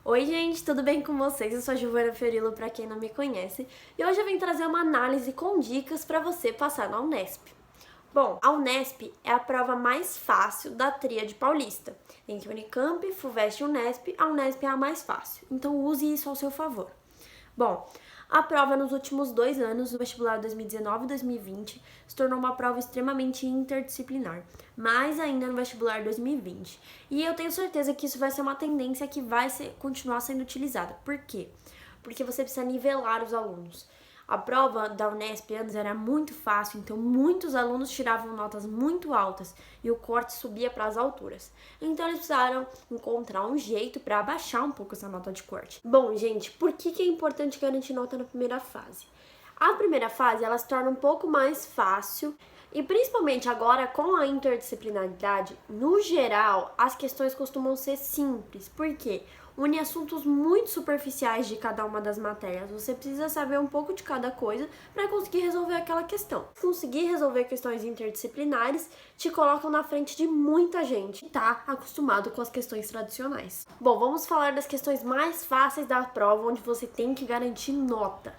Oi gente, tudo bem com vocês? Eu sou a Giovana Fiorilo, pra quem não me conhece, e hoje eu vim trazer uma análise com dicas para você passar na Unesp. Bom, a Unesp é a prova mais fácil da tríade paulista. Entre Unicamp, Fuvest e Unesp, a Unesp é a mais fácil, então use isso ao seu favor. Bom, a prova nos últimos 2 anos, no vestibular 2019 e 2020, se tornou uma prova extremamente interdisciplinar, mais ainda no vestibular 2020. E eu tenho certeza que isso vai ser uma tendência que vai continuar sendo utilizada. Por quê? Porque você precisa nivelar os alunos. A prova da Unesp antes era muito fácil, então muitos alunos tiravam notas muito altas e o corte subia para as alturas. Então eles precisaram encontrar um jeito para abaixar um pouco essa nota de corte. Bom, gente, por que é importante garantir nota na primeira fase? A primeira fase ela se torna um pouco mais fácil e principalmente agora com a interdisciplinaridade, no geral, as questões costumam ser simples. Por quê? Une assuntos muito superficiais de cada uma das matérias. Você precisa saber um pouco de cada coisa para conseguir resolver aquela questão. Conseguir resolver questões interdisciplinares te colocam na frente de muita gente que está acostumado com as questões tradicionais. Bom, vamos falar das questões mais fáceis da prova, onde você tem que garantir nota.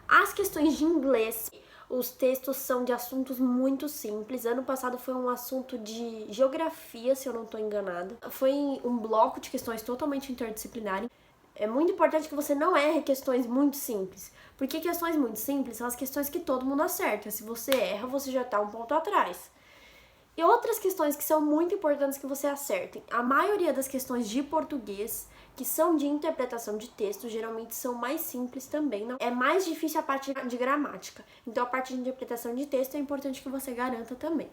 As questões de inglês, os textos são de assuntos muito simples. Ano passado foi um assunto de geografia, se eu não estou enganada. Foi um bloco de questões totalmente interdisciplinares. É muito importante que você não erre questões muito simples, porque questões muito simples são as questões que todo mundo acerta. Se você erra, você já está um ponto atrás. E outras questões que são muito importantes que você acerte. A maioria das questões de português, que são de interpretação de texto, geralmente são mais simples também. Não? É mais difícil a parte de gramática. Então, a parte de interpretação de texto é importante que você garanta também.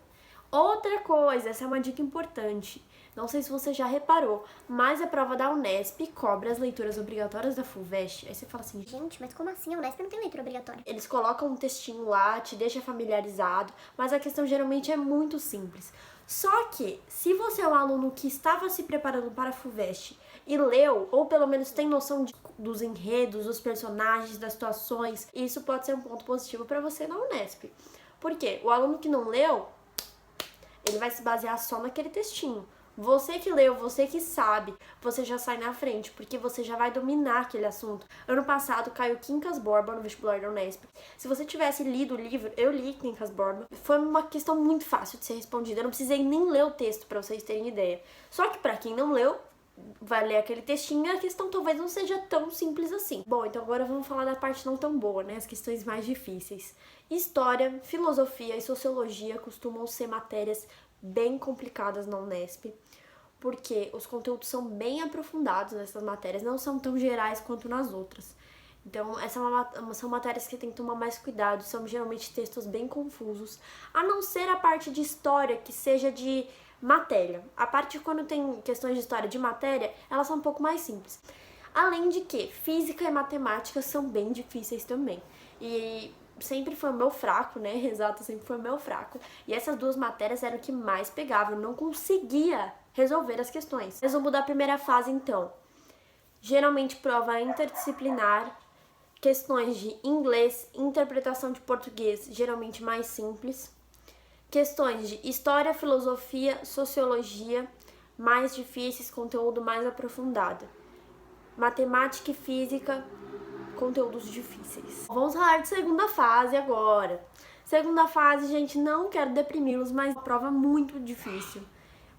Outra coisa, essa é uma dica importante. Não sei se você já reparou, mas a prova da Unesp cobra as leituras obrigatórias da Fuvest. Aí você fala assim, gente, mas como assim? A Unesp não tem leitura obrigatória. Eles colocam um textinho lá, te deixa familiarizado, mas a questão geralmente é muito simples. Só que, se você é um aluno que estava se preparando para a Fuvest e leu, ou pelo menos tem noção dos enredos, dos personagens, das situações, isso pode ser um ponto positivo para você na Unesp. Por quê? O aluno que não leu, ele vai se basear só naquele textinho. Você que leu, você que sabe, você já sai na frente, porque você já vai dominar aquele assunto. Ano passado caiu Quincas Borba no vestibular da Unesp. Se você tivesse lido o livro, eu li Quincas Borba, foi uma questão muito fácil de ser respondida. Eu não precisei nem ler o texto para vocês terem ideia. Só que para quem não leu, vai ler aquele textinho e a questão talvez não seja tão simples assim. Bom, então agora vamos falar da parte não tão boa, né? As questões mais difíceis. História, filosofia e sociologia costumam ser matérias bem complicadas na Unesp, porque os conteúdos são bem aprofundados nessas matérias, não são tão gerais quanto nas outras. Então, são matérias que tem que tomar mais cuidado, são geralmente textos bem confusos, a não ser a parte de história, que seja de matéria. A parte quando tem questões de história de matéria, elas são um pouco mais simples. Além de que física e matemática são bem difíceis também. E sempre foi o meu fraco, né? Exato, sempre foi o meu fraco. E essas duas matérias eram o que mais pegava. Eu não conseguia resolver as questões. Resumo da primeira fase, então. Geralmente prova interdisciplinar, questões de inglês, interpretação de português, geralmente mais simples. Questões de história, filosofia, sociologia, mais difíceis, conteúdo mais aprofundado. Matemática e física, conteúdos difíceis. Vamos falar de segunda fase agora. Segunda fase, gente, não quero deprimi-los, mas é uma prova muito difícil.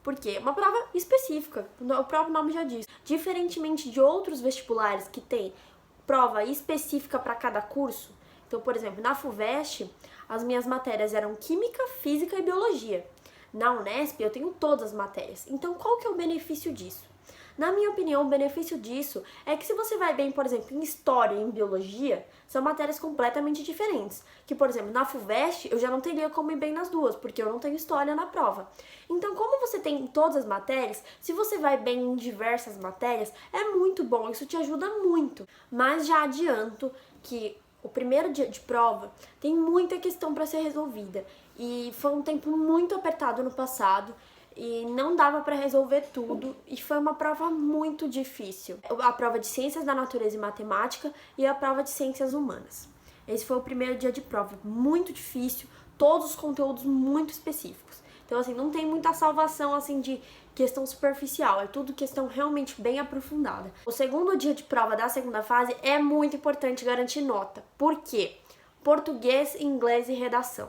Por quê? Uma prova específica, o próprio nome já diz. Diferentemente de outros vestibulares que tem prova específica para cada curso, então, por exemplo, na Fuvest, as minhas matérias eram Química, Física e Biologia. Na Unesp, eu tenho todas as matérias. Então, qual que é o benefício disso? Na minha opinião, o benefício disso é que se você vai bem, por exemplo, em História e em Biologia, são matérias completamente diferentes. Que, por exemplo, na Fuvest, eu já não teria como ir bem nas duas, porque eu não tenho História na prova. Então, como você tem todas as matérias, se você vai bem em diversas matérias, é muito bom, isso te ajuda muito. Mas já adianto que o primeiro dia de prova tem muita questão para ser resolvida. E foi um tempo muito apertado no passado, e não dava para resolver tudo, e foi uma prova muito difícil. A prova de Ciências da Natureza e Matemática e a prova de Ciências Humanas. Esse foi o primeiro dia de prova, muito difícil, todos os conteúdos muito específicos. Então, assim, não tem muita salvação, assim, de questão superficial, é tudo questão realmente bem aprofundada. O segundo dia de prova da segunda fase é muito importante garantir nota. Por quê? Português, inglês e redação.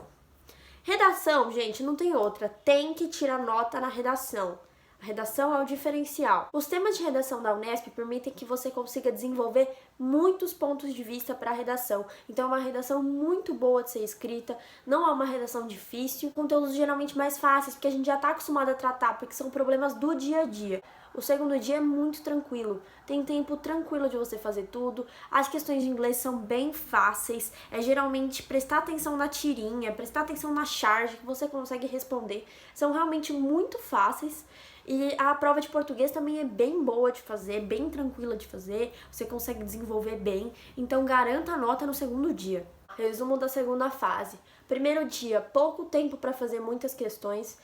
Redação, gente, não tem outra. Tem que tirar nota na redação. A redação é o diferencial. Os temas de redação da Unesp permitem que você consiga desenvolver muitos pontos de vista para a redação. Então é uma redação muito boa de ser escrita, não é uma redação difícil, conteúdos geralmente mais fáceis, porque a gente já está acostumado a tratar, porque são problemas do dia a dia. O segundo dia é muito tranquilo, tem tempo tranquilo de você fazer tudo, as questões de inglês são bem fáceis, é geralmente prestar atenção na tirinha, prestar atenção na charge que você consegue responder, são realmente muito fáceis. E a prova de português também é bem boa de fazer, bem tranquila de fazer, você consegue desenvolver bem, então garanta a nota no segundo dia. Resumo da segunda fase. Primeiro dia, pouco tempo para fazer muitas questões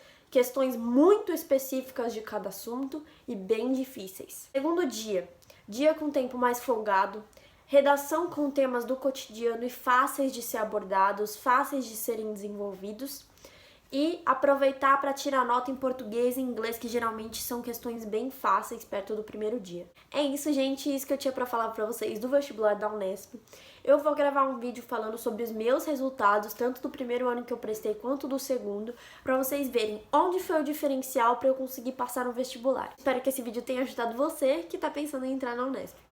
muito específicas de cada assunto e bem difíceis. Segundo dia, dia com tempo mais folgado, redação com temas do cotidiano e fáceis de ser abordados, fáceis de serem desenvolvidos. E aproveitar para tirar nota em português e inglês, que geralmente são questões bem fáceis perto do primeiro dia. É isso, gente, isso que eu tinha para falar para vocês do vestibular da Unesp. Eu vou gravar um vídeo falando sobre os meus resultados, tanto do primeiro ano que eu prestei quanto do segundo, para vocês verem onde foi o diferencial para eu conseguir passar no vestibular. Espero que esse vídeo tenha ajudado você que está pensando em entrar na Unesp.